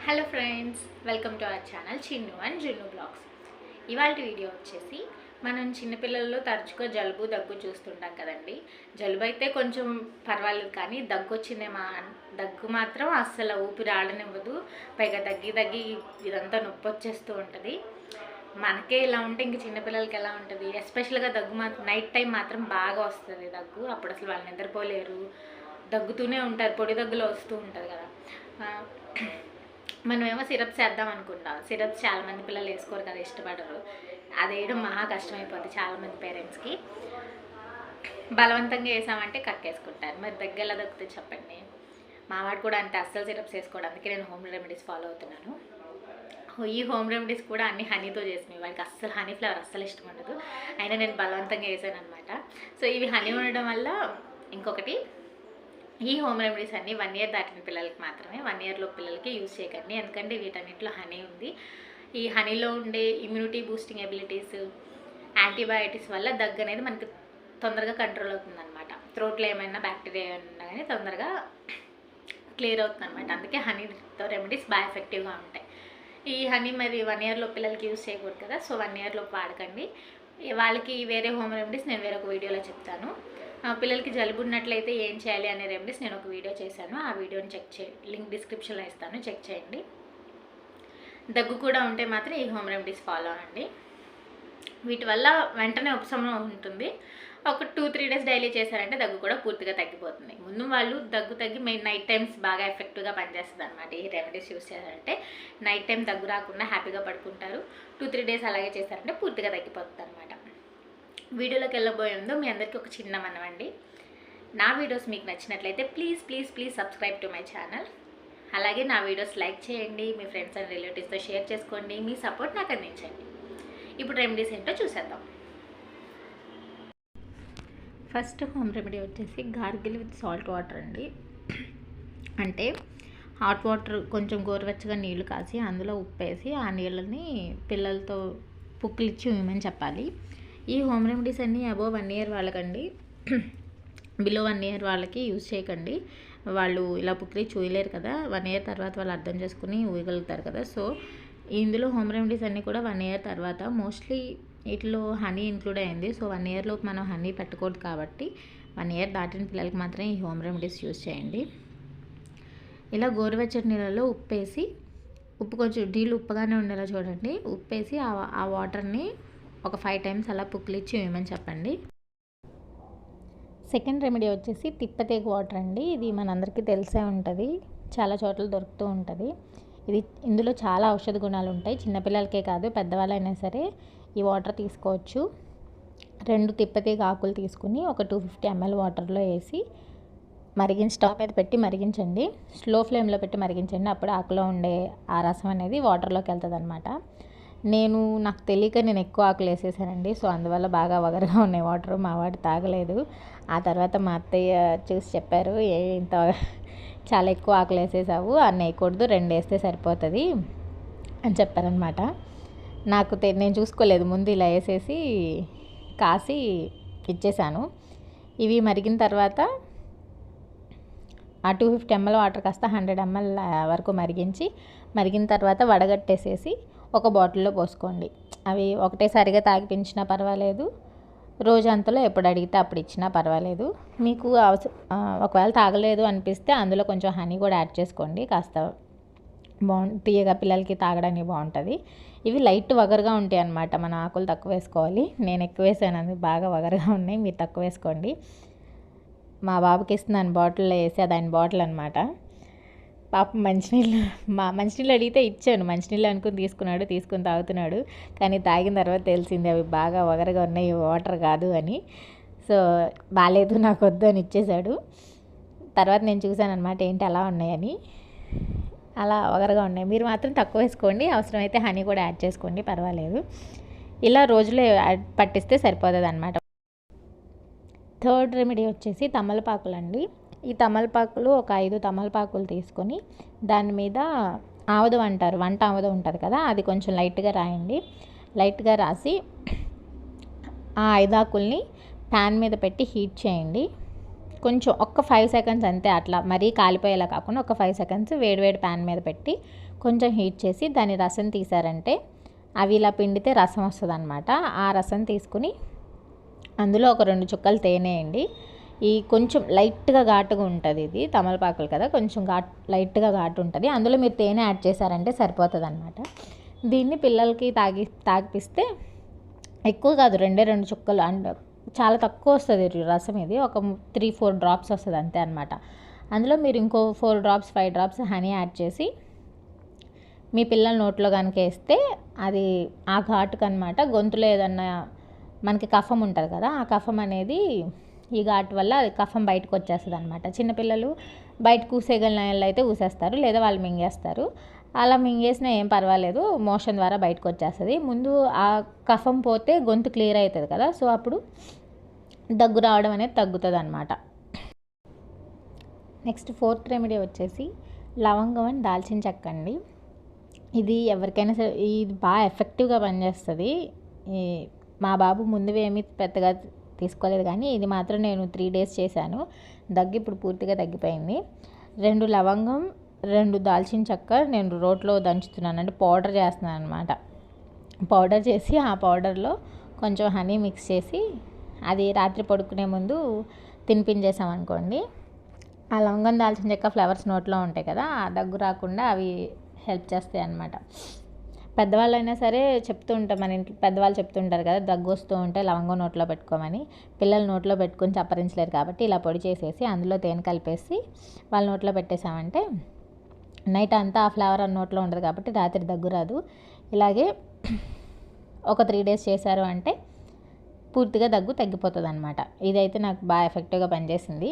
Hello friends, welcome to our channel Chinnu and జున్ను blogs. ఇవాళ video వచ్చేసి మనం చిన్నపిల్లల్లో తరచుగా జలుబు దగ్గు చూస్తుంటాం కదండి. జలుబు అయితే కొంచెం పర్వాలేదు, కానీ దగ్గు వచ్చిందేమో దగ్గు మాత్రం అస్సలు ఊపిరి ఆడనివ్వదు. పైగా దగ్గి ఇదంతా నొప్పి వచ్చేస్తూ ఉంటుంది. మనకే ఇలా ఉంటే ఇంక చిన్నపిల్లలకి ఎలా ఉంటుంది? ఎస్పెషల్గా దగ్గు మాత్రం నైట్ టైం మాత్రం బాగా వస్తుంది దగ్గు. అప్పుడు అసలు వాళ్ళు నిద్రపోలేరు, దగ్గుతూనే ఉంటారు, పొడి దగ్గులో వస్తూ ఉంటుంది కదా. మనమేమో సిరప్స్ వేద్దాం అనుకుంటాం. సిరప్స్ చాలామంది పిల్లలు వేసుకోరు కదా, ఇష్టపడరు. అది వేయడం మహా కష్టమైపోద్ది చాలామంది పేరెంట్స్కి. బలవంతంగా వేసామంటే కక్కేసుకుంటారు. మరి దగ్గర ఎలా దక్కుతుంది చెప్పండి? మావాడు కూడా అంతే, అస్సలు సిరప్స్ వేసుకోవడం. అందుకే నేను హోమ్ రెమెడీస్ ఫాలో అవుతున్నాను. ఈ హోమ్ రెమెడీస్ కూడా అన్ని హనీతో చేసినవి. వాడికి అస్సలు హనీ ఫ్లేవర్ అస్సలు ఇష్టం ఉండదు, అయినా నేను బలవంతంగా వేసాను అనమాట. సో ఇవి హనీ ఉండడం వల్ల ఇంకొకటి, ఈ హోమ్ రెమెడీస్ అన్నీ 1 ఇయర్ దాటిన పిల్లలకి మాత్రమే, 1 ఇయర్లో పిల్లలకి యూజ్ చేయకండి. ఎందుకంటే వీటన్నిటిలో హనీ ఉంది. ఈ హనీలో ఉండే ఇమ్యూనిటీ బూస్టింగ్ ఎబిలిటీస్, యాంటీబయాటిక్స్ వల్ల దగ్గు అనేది మనకి తొందరగా కంట్రోల్ అవుతుంది అనమాట. థ్రోట్లో ఏమైనా బ్యాక్టీరియా ఉన్నా కానీ తొందరగా క్లియర్ అవుతుంది అనమాట. అందుకే హనీతో రెమెడీస్ బాగా ఎఫెక్టివ్గా ఉంటాయి. ఈ హనీ మరి 1 ఇయర్లో పిల్లలకి యూజ్ చేయకూడదు కదా, సో 1 ఇయర్లో వాడకండి. వాళ్ళకి వేరే హోమ్ రెమెడీస్ నేను వేరొక వీడియోలో చెప్తాను. పిల్లలకి జలుబు ఉన్నట్లయితే ఏం చేయాలి అనే రెమెడీస్ నేను ఒక వీడియో చేశాను. ఆ వీడియోని చెక్ చేయండి, లింక్ డిస్క్రిప్షన్లో ఇస్తాను, చెక్ చేయండి. దగ్గు కూడా ఉంటే మాత్రం ఈ హోమ్ రెమెడీస్ ఫాలో అవ్వండి. వీటి వల్ల వెంటనే ఉపశమనం ఉంటుంది. ఒక 2-3 డేస్ డైలీ చేశారంటే దగ్గు కూడా పూర్తిగా తగ్గిపోతుంది. ముందు వాళ్ళు దగ్గు తగ్గి మెయిన్ నైట్ టైమ్స్ బాగా ఎఫెక్టివ్గా పనిచేస్తుంది అనమాట. ఈ రెమెడీస్ యూస్ చేశారంటే నైట్ టైం దగ్గు రాకుండా హ్యాపీగా పడుకుంటారు. 2-3 డేస్ అలాగే చేశారంటే పూర్తిగా తగ్గిపోతుంది అనమాట. వీడియోలోకి వెళ్ళబోయే ముందు మీ అందరికీ ఒక చిన్న మనవండి. నా వీడియోస్ మీకు నచ్చినట్లయితే please subscribe to my channel. అలాగే నా వీడియోస్ లైక్ చేయండి, మీ ఫ్రెండ్స్ అండ్ రిలేటివ్స్తో షేర్ చేసుకోండి, మీ సపోర్ట్ నాకు అందించండి. ఇప్పుడు రెమెడీస్ ఏంటో చూసేద్దాం. ఫస్ట్ హోమ్ రెమెడీ వచ్చేసి గార్గిల్ విత్ సాల్ట్ వాటర్ అండి. అంటే హాట్ వాటర్ కొంచెం గోరువెచ్చగా నీళ్లు కాసి అందులో ఉప్పు వేసి ఆ నీళ్ళని పిల్లలతో పుక్కిలిచ్చి ఉమ్మని చెప్పాలి. ఈ హోమ్ రెమెడీస్ అన్నీ అబోవ్ 1 ఇయర్ వాళ్ళకండి. బిలో 1 ఇయర్ వాళ్ళకి యూజ్ చేయకండి. వాళ్ళు ఇలా పుక్కిలి చూయలేరు కదా. 1 ఇయర్ తర్వాత వాళ్ళు అర్థం చేసుకుని ఊయగలుగుతారు కదా. సో ఇందులో హోమ్ రెమెడీస్ అన్నీ కూడా 1 ఇయర్ తర్వాత, మోస్ట్లీ వీటిలో హనీ ఇంక్లూడ్ అయింది. సో 1 ఇయర్లోపు మనం హనీ పెట్టకూడదు కాబట్టి 1 ఇయర్ దాటిన పిల్లలకి మాత్రమే ఈ హోమ్ రెమెడీస్ యూజ్ చేయండి. ఇలా గోరువెచ్చటి నీళ్ళలో ఉప్పేసి, ఉప్పు కొంచెం నీళ్ళు ఉప్పగానే ఉండేలా చూడండి, ఉప్పేసి ఆ వాటర్ని ఒక 5 టైమ్స్ అలా పుక్కిలిచ్చి వేయమని చెప్పండి. సెకండ్ రెమెడీ వచ్చేసి తిప్పతేగ వాటర్ అండి. ఇది మనందరికీ తెలిసే ఉంటుంది, చాలా చోట్ల దొరుకుతూ ఉంటుంది. ఇందులో చాలా ఔషధ గుణాలు ఉంటాయి. చిన్నపిల్లలకే కాదు, పెద్దవాళ్ళైనా సరే ఈ వాటర్ తీసుకోవచ్చు. 2 తిప్పతేగ ఆకులు తీసుకుని ఒక 250 ml వాటర్లో వేసి స్టవ్ మీద పెట్టి మరిగించండి. స్లో ఫ్లేమ్లో పెట్టి మరిగించండి. అప్పుడు ఆకులో ఉండే ఆ రసం అనేది వాటర్లోకి వెళ్తుంది అనమాట. నాకు తెలియక నేను ఎక్కువ ఆకులు వేసేసానండి. సో అందువల్ల బాగా వగరగా ఉన్నాయి వాటర్. మా వాడు తాగలేదు. ఆ తర్వాత మా అత్తయ్య చూసి చెప్పారు, ఇంత చాలా ఎక్కువ ఆకులు వేసేసావు, అన్నీ వేయకూడదు, 2 వేస్తే సరిపోతుంది అని చెప్పారనమాట. నేను చూసుకోలేదు, ముందు ఇలా వేసేసి కాసి ఇచ్చేసాను. ఇవి మరిగిన తర్వాత ఆ 250 ml వాటర్ కాస్త 100 ml వరకు మరిగిన తర్వాత వడగట్టేసేసి ఒక బాటిల్లో పోసుకోండి. అవి ఒకటేసారిగా తాగిపించినా పర్వాలేదు, రోజంతలో ఎప్పుడు అడిగితే అప్పుడు ఇచ్చినా పర్వాలేదు. మీకు ఒకవేళ తాగలేదు అనిపిస్తే అందులో కొంచెం హనీ కూడా యాడ్ చేసుకోండి, కాస్త తీయగా పిల్లలకి తాగడానికి బాగుంటుంది. ఇవి లైట్ వగరుగా ఉంటాయి అన్నమాట. మన ఆకులు తక్కువ వేసుకోవాలి. నేను ఎక్కువ వేసాను, అది బాగా వగరుగా ఉన్నాయి, మీరు తక్కువ వేసుకోండి. మా బాబుకి ఇస్తున్నాను బాటిల్లో వేసి, అది ఆయన బాటిల్ అనమాట. పాపం మంచినీళ్ళు అడిగితే ఇచ్చాను, మంచినీళ్ళు అనుకుని తీసుకుని తాగుతున్నాడు. కానీ తాగిన తర్వాత తెలిసింది అవి బాగా వగరగా ఉన్నాయి, వాటర్ కాదు అని. సో బాగాలేదు, నాకు వద్దు అని ఇచ్చేశాడు. తర్వాత నేను చూశాను అనమాట, ఏంటి అలా ఉన్నాయని. అలా వగరగా ఉన్నాయి. మీరు మాత్రం తక్కువ వేసుకోండి, అవసరమైతే హనీ కూడా యాడ్ చేసుకోండి, పర్వాలేదు. ఇలా రోజులో పట్టిస్తే సరిపోతుంది అనమాట. థర్డ్ రెమెడీ వచ్చేసి తమలపాకులు అండి. ఈ తమలపాకులు ఒక 5 తమలపాకులు తీసుకొని దాని మీద ఆముదం అంటారు, వంట ఆముదం ఉంటుంది కదా, అది కొంచెం లైట్గా రాయండి. లైట్గా రాసి ఆ 5 ఆకుల్ని ప్యాన్ మీద పెట్టి హీట్ చేయండి. కొంచెం ఒక్క 5 సెకండ్స్ అంతే, అట్లా మరీ కాలిపోయేలా కాకుండా ఒక 5 సెకండ్స్ వేడివేడి ప్యాన్ మీద పెట్టి కొంచెం హీట్ చేసి దాని రసం తీసారంటే అవి ఇలా పిండితే రసం వస్తుంది అనమాట. ఆ రసం తీసుకుని అందులో ఒక 2 చుక్కలు తేనె వేయండి. ఈ కొంచెం లైట్గా ఘాటుగా ఉంటుంది, ఇది తమలపాకులు కదా, కొంచెం లైట్గా ఘాటు ఉంటుంది. అందులో మీరు తేనె యాడ్ చేశారంటే సరిపోతుంది అనమాట. దీన్ని పిల్లలకి తాగిపిస్తే ఎక్కువ కాదు, 2 చుక్కలు అండ్ చాలా తక్కువ వస్తుంది రసం. ఇది ఒక 3-4 డ్రాప్స్ వస్తుంది అంతే అనమాట. అందులో మీరు ఇంకో 4 డ్రాప్స్ 5 డ్రాప్స్ హనీ యాడ్ చేసి మీ పిల్లల నోట్లో కనుక వేస్తే అది ఆ ఘాటుకు అనమాట గొంతులో ఏదన్నా మనకి కఫం ఉంటుంది కదా, ఆ కఫం అనేది ఈ ఘాటు వల్ల అది కఫం బయటకు వచ్చేస్తుంది అనమాట. చిన్నపిల్లలు బయటకు ఊసేయగలిగిన వాళ్ళు అయితే ఊసేస్తారు, లేదా వాళ్ళు మింగేస్తారు. అలా మింగేసినా ఏం పర్వాలేదు, మోషన్ ద్వారా బయటకు వచ్చేస్తుంది. ముందు ఆ కఫం పోతే గొంతు క్లియర్ అవుతుంది కదా, సో అప్పుడు దగ్గు రావడం అనేది తగ్గుతుంది అనమాట. నెక్స్ట్ 4th రెమెడీ వచ్చేసి లవంగం అండ్ దాల్చిన చెక్క అండి. ఇది ఎవరికైనా సరే ఇది బాగా ఎఫెక్టివ్గా పనిచేస్తుంది. మా బాబు ముందువి ఏమీ పెద్దగా తీసుకోలేదు, కానీ ఇది మాత్రం నేను 3 డేస్ చేశాను. దగ్గు ఇప్పుడు పూర్తిగా తగ్గిపోయింది. 2 లవంగం 2 దాల్చిన చెక్క నేను రోట్లో దంచుతున్నాను, అంటే పౌడర్ చేస్తున్నాను అనమాట. పౌడర్ చేసి ఆ పౌడర్లో కొంచెం హనీ మిక్స్ చేసి అది రాత్రి పడుకునే ముందు తినిపించేసామనుకోండి, ఆ లవంగం దాల్చిన చెక్క ఫ్లవర్స్ నోట్లో ఉంటాయి కదా, ఆ దగ్గు రాకుండా అవి హెల్ప్ చేస్తాయి అన్నమాట. పెద్దవాళ్ళైనా సరే చెప్తూ ఉంటారు, మన ఇంట్లో పెద్దవాళ్ళు చెప్తుంటారు కదా, దగ్గు వస్తూ ఉంటే లవంగం నోట్లో పెట్టుకోమని. పిల్లలు నోట్లో పెట్టుకొని చప్పరించలేరు కాబట్టి ఇలా పొడి చేసేసి అందులో తేనె కలిపేసి వాళ్ళ నోట్లో పెట్టేసామంటే నైట్ అంతా ఆ ఫ్లేవర్ ఆ నోట్లో ఉండదు కాబట్టి రాత్రి దగ్గు రాదు. ఇలాగే ఒక 3 డేస్ చేశారు అంటే పూర్తిగా దగ్గు తగ్గిపోతుంది అనమాట. ఇదైతే నాకు బాగా ఎఫెక్టివ్గా పనిచేసింది.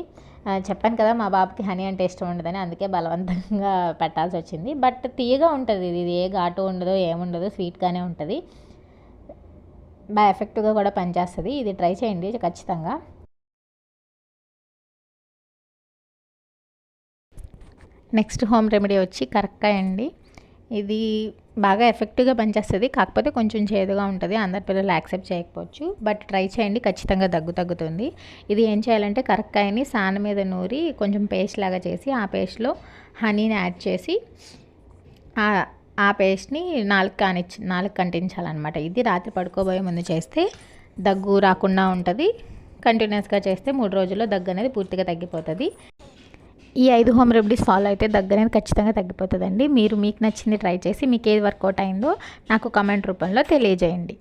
చెప్పాను కదా మా బాబుకి హనీ అంటే ఇష్టం ఉండదని, అందుకే బలవంతంగా పెట్టాల్సి వచ్చింది. బట్ తీయగా ఉంటుంది ఇది ఏ ఘాటు ఉండదు, ఏముండదు, స్వీట్గానే ఉంటుంది. బాగా ఎఫెక్టివ్గా కూడా పనిచేస్తుంది. ఇది ట్రై చేయండి ఖచ్చితంగా. నెక్స్ట్ హోమ్ రెమెడీ వచ్చి కరక్కాయ అండి. ఇది బాగా ఎఫెక్టివ్గా పనిచేస్తుంది, కాకపోతే కొంచెం చేదుగా ఉంటుంది, అందరి పిల్లలు యాక్సెప్ట్ చేయకపోవచ్చు. బట్ ట్రై చేయండి, ఖచ్చితంగా దగ్గు తగ్గుతుంది. ఇది ఏం చేయాలంటే కరక్కాయని సాన మీద నూరి కొంచెం పేస్ట్ లాగా చేసి ఆ పేస్ట్లో హనీని యాడ్ చేసి ఆ పేస్ట్ని నాలుగు కంటించాలన్నమాట. ఇది రాత్రి పడుకోబోయే ముందు చేస్తే దగ్గు రాకుండా ఉంటుంది. కంటిన్యూస్గా చేస్తే 3 రోజుల్లో దగ్గు అనేది పూర్తిగా తగ్గిపోతుంది. ఈ 5 హోమ్ రెమెడీస్ ఫాలో అయితే దగ్గు అనేది ఖచ్చితంగా తగ్గిపోతుందండి. మీకు నచ్చింది ట్రై చేసి మీకు ఏది వర్కౌట్ అయిందో నాకు కామెంట్ రూపంలో తెలియజేయండి.